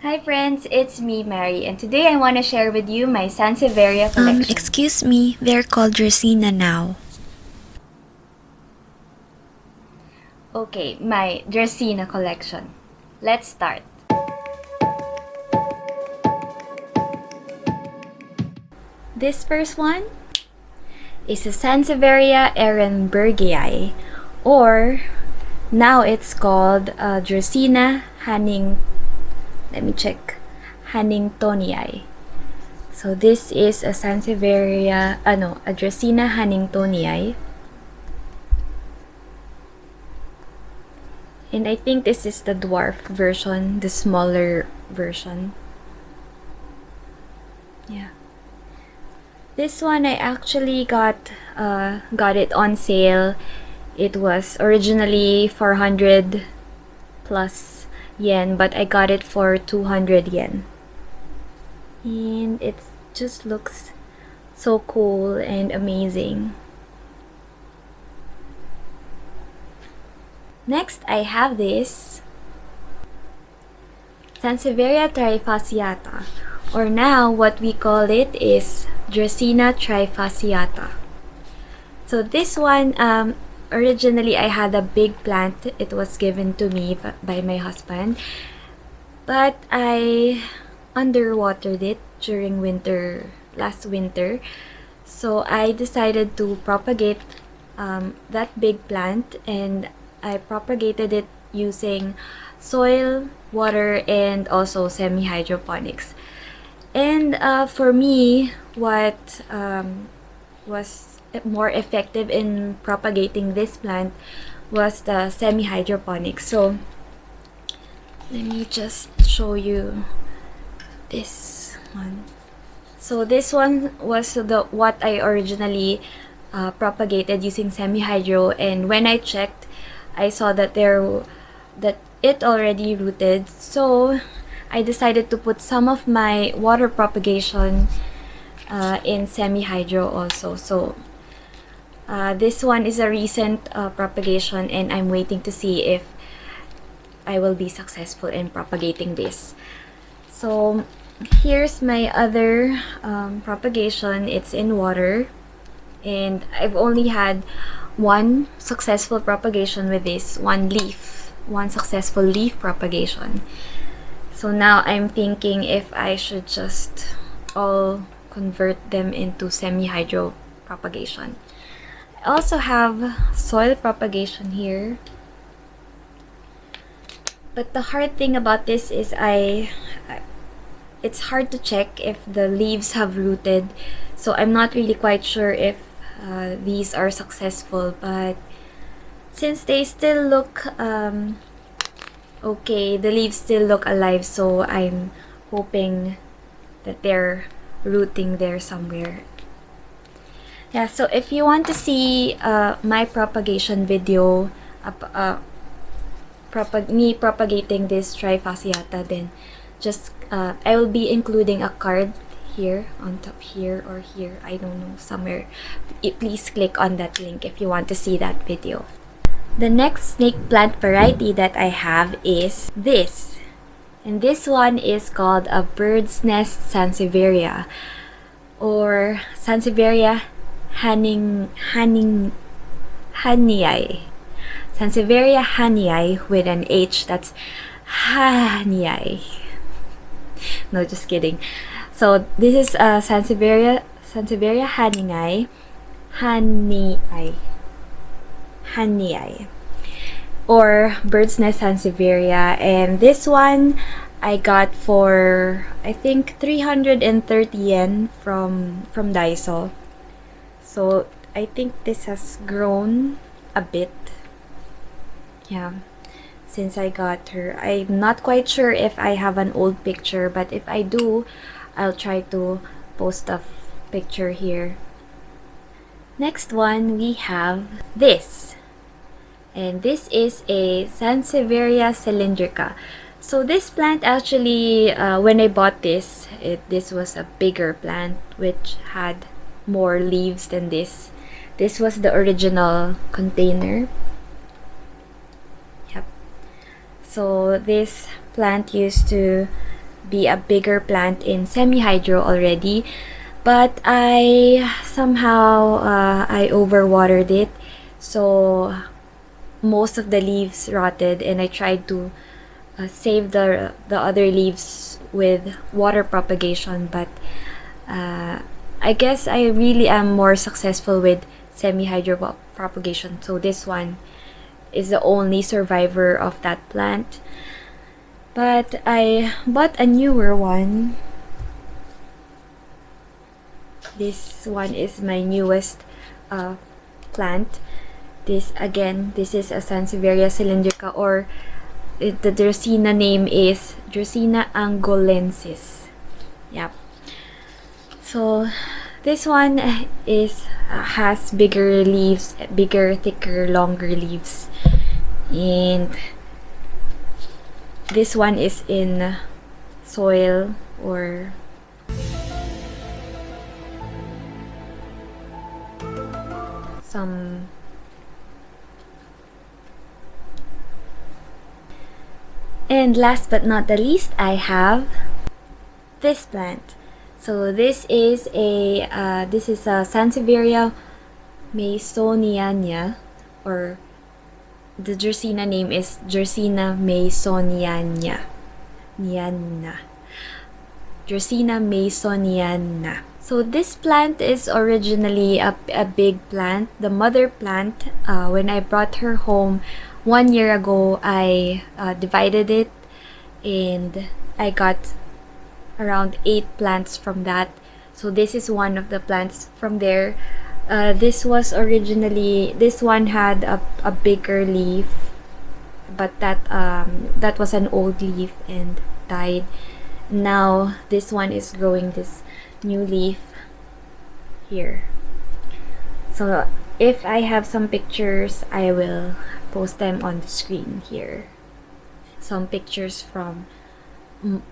Hi friends, it's me, Mary, and today I want to share with you my Sansevieria collection. Excuse me, they're called Dracaena now. Okay, my Dracaena collection. Let's start. This first one is a Sansevieria ehrenbergii, or now it's called Dracaena Haningtonia. So this is a a Dracaena Haningtonia. And I think this is the dwarf version, the smaller version. Yeah. This one I actually got it on sale. It was originally 400 plus yen, but I got it for 200 yen. And it just looks so cool and amazing. Next, I have this Sansevieria Trifaciata, or now what we call it is Dracaena Trifaciata. So this one, originally I had a big plant. It was given to me by my husband, but I underwatered it during last winter. So I decided to propagate that big plant, and I propagated it using soil, water, and also semi-hydroponics. And for me, what was more effective in propagating this plant was the semi-hydroponics. So let me just show you this one. So this one was what I originally propagated using semi-hydro, and when I checked, I saw that it already rooted. So I decided to put some of my water propagation in semi-hydro also. So this one is a recent propagation, and I'm waiting to see if I will be successful in propagating this. So here's my other propagation. It's in water, and I've only had one successful propagation with this, one successful leaf propagation. So now I'm thinking if I should just all convert them into semi-hydro propagation. I also have soil propagation here. But the hard thing about this is it's hard to check if the leaves have rooted. So I'm not really quite sure if these are successful, but since they still look okay, the leaves still look alive, so I'm hoping that they're rooting there somewhere. Yeah, so if you want to see my propagation video, me propagating this Trifaciata, then just I will be including a card here on top, here or here, I don't know, somewhere. Please click on that link if you want to see that video. The next snake plant variety that I have is this, and this one is called a bird's nest Sansevieria, or Sansevieria Haningtonia. Sansevieria Hanii with an H, that's Hanii. No, just kidding. So this is Sansevieria Hanii, or bird's nest Sansevieria, and this one I got for I think 330 yen from Daiso. So I think this has grown a bit. Yeah, since I got her. I'm not quite sure if I have an old picture, but if I do, I'll try to post a picture here. Next one, we have this. And this is a Sansevieria Cylindrica. So this plant actually, when I bought this, this was a bigger plant which had more leaves than this. This was the original container. Yep. So this plant used to be a bigger plant in semi-hydro already, but I somehow I overwatered it, so most of the leaves rotted, and I tried to save the other leaves with water propagation, but I guess I really am more successful with semi-hydro propagation, so this one is the only survivor of that plant. But I bought a newer one. This one is my newest plant. This is a Sansevieria Cylindrica, or the Dracaena name is Dracaena angolensis. Yep. So this one has bigger leaves, bigger, thicker, longer leaves, and this one is in soil or some and last but not the least, I have this plant. So this is a Sansevieria Mesoniana, or the Dracaena name is Dracaena Mesoniana. Dracaena Mesoniana. So this plant is originally a big plant. The mother plant, when I brought her home 1 year ago, I divided it, and I got around 8 plants from that. So this is one of the plants from there. This one had a bigger leaf, but that was an old leaf and died. Now this one is growing this new leaf here. So if I have some pictures, I will post them on the screen here. Some pictures from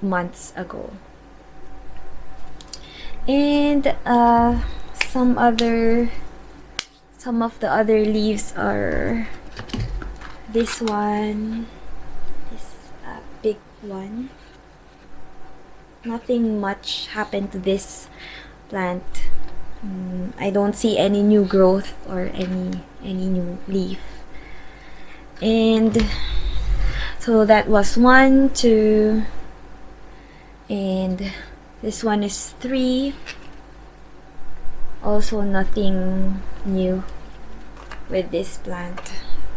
months ago. And some of the other leaves are this one, this big one. Nothing much happened to this plant. I don't see any new growth or any new leaf. And so that was 1, 2, and this one is 3. Also nothing new with this plant.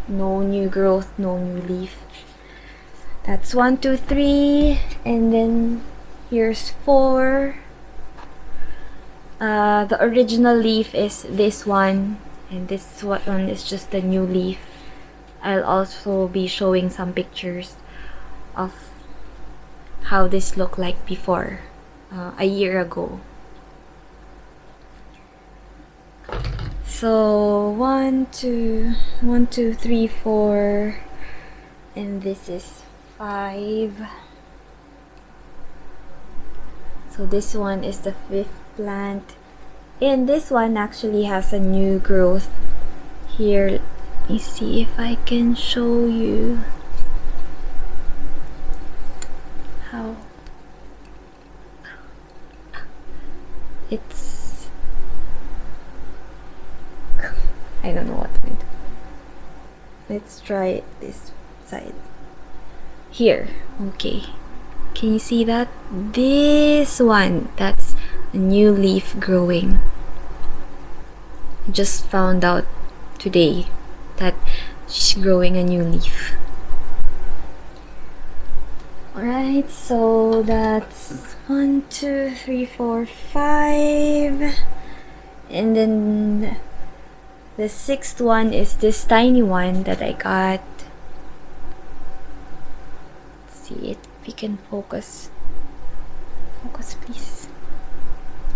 No new growth, no new leaf. That's 1, 2, 3, and then here's 4. The original leaf is this one, and this one is just the new leaf. I'll also be showing some pictures of how this looked like before, a year ago. So 1, 2, 3, 4, and this is 5. So this one is the 5th plant, and this one actually has a new growth here. Let me see if I can show you how it's, I don't know what to do. Let's try this side here. Okay, can you see that? This one, that's a new leaf growing. I just found out today that she's growing a new leaf. Alright, so that's 1, 2, 3, 4, 5, and then the 6th one is this tiny one that I got. Let's see it, if you can focus. Focus, please.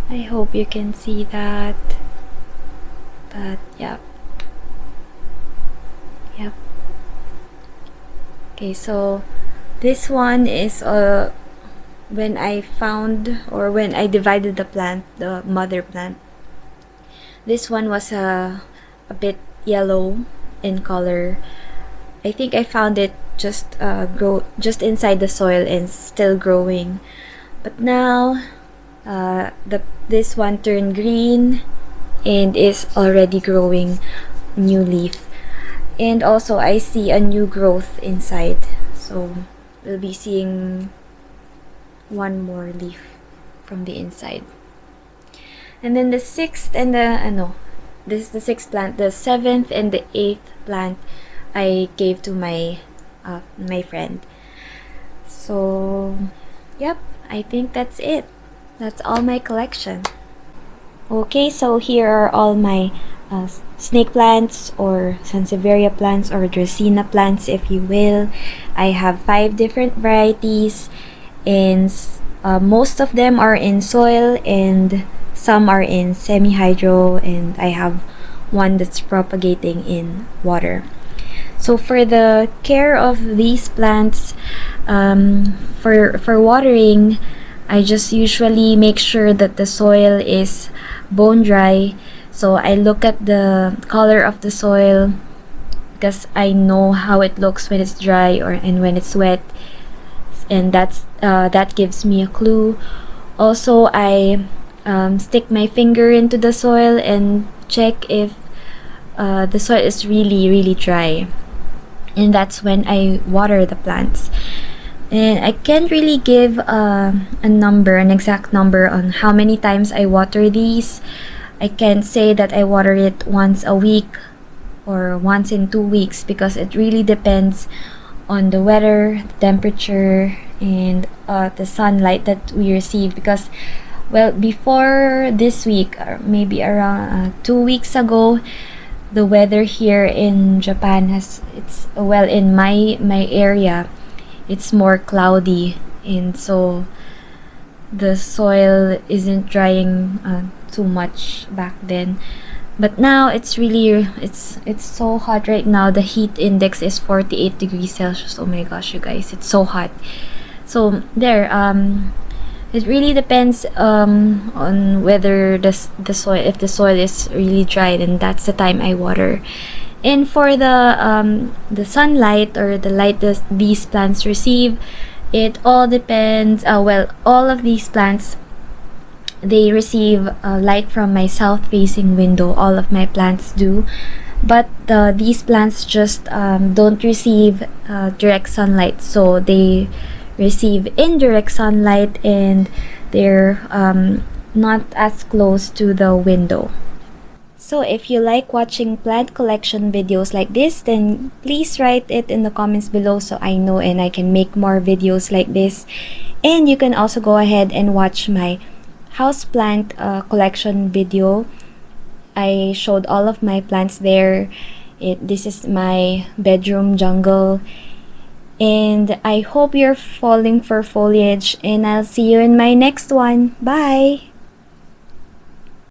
I hope you can see that. But yeah. Yep. Okay, so this one is when I found, or when I divided the plant, the mother plant, this one was a bit yellow in color. I think I found it just inside the soil and still growing. But now, this one turned green and is already growing new leaf. And also I see a new growth inside. So we'll be seeing one more leaf from the inside. And then the sixth and this is the sixth plant. The seventh and the eighth plant I gave to my my friend. So yep, I think that's it. That's all my collection. Okay, so here are all my snake plants, or Sansevieria plants, or Dracaena plants if you will. I have 5 different varieties, and most of them are in soil and some are in semi-hydro, and I have one that's propagating in water. So for the care of these plants, for watering, I just usually make sure that the soil is bone dry. So I look at the color of the soil because I know how it looks when it's dry and when it's wet, and that gives me a clue. Also, I stick my finger into the soil and check if the soil is really dry, and that's when I water the plants. And I can't really give an exact number on how many times I water these. I can't say that I water it once a week or once in 2 weeks, because it really depends on the weather, the temperature, and the sunlight that we receive. Because, well, before this week, or maybe around 2 weeks ago, the weather here in Japan in my area, it's more cloudy, and so the soil isn't drying too much back then. But now it's so hot right now. The heat index is 48 degrees Celsius. Oh my gosh, you guys, it's so hot. So there, it really depends on whether the soil, if the soil is really dry, then that's the time I water. And for the sunlight, or the light that these plants receive, it all depends. All of these plants, they receive light from my south-facing window. All of my plants do, but these plants just don't receive direct sunlight, so they receive indirect sunlight, and they're not as close to the window. So if you like watching plant collection videos like this, then please write it in the comments below so I know and I can make more videos like this. And you can also go ahead and watch my houseplant collection video. I showed all of my plants there. This is my bedroom jungle. And I hope you're falling for foliage, and I'll see you in my next one. Bye!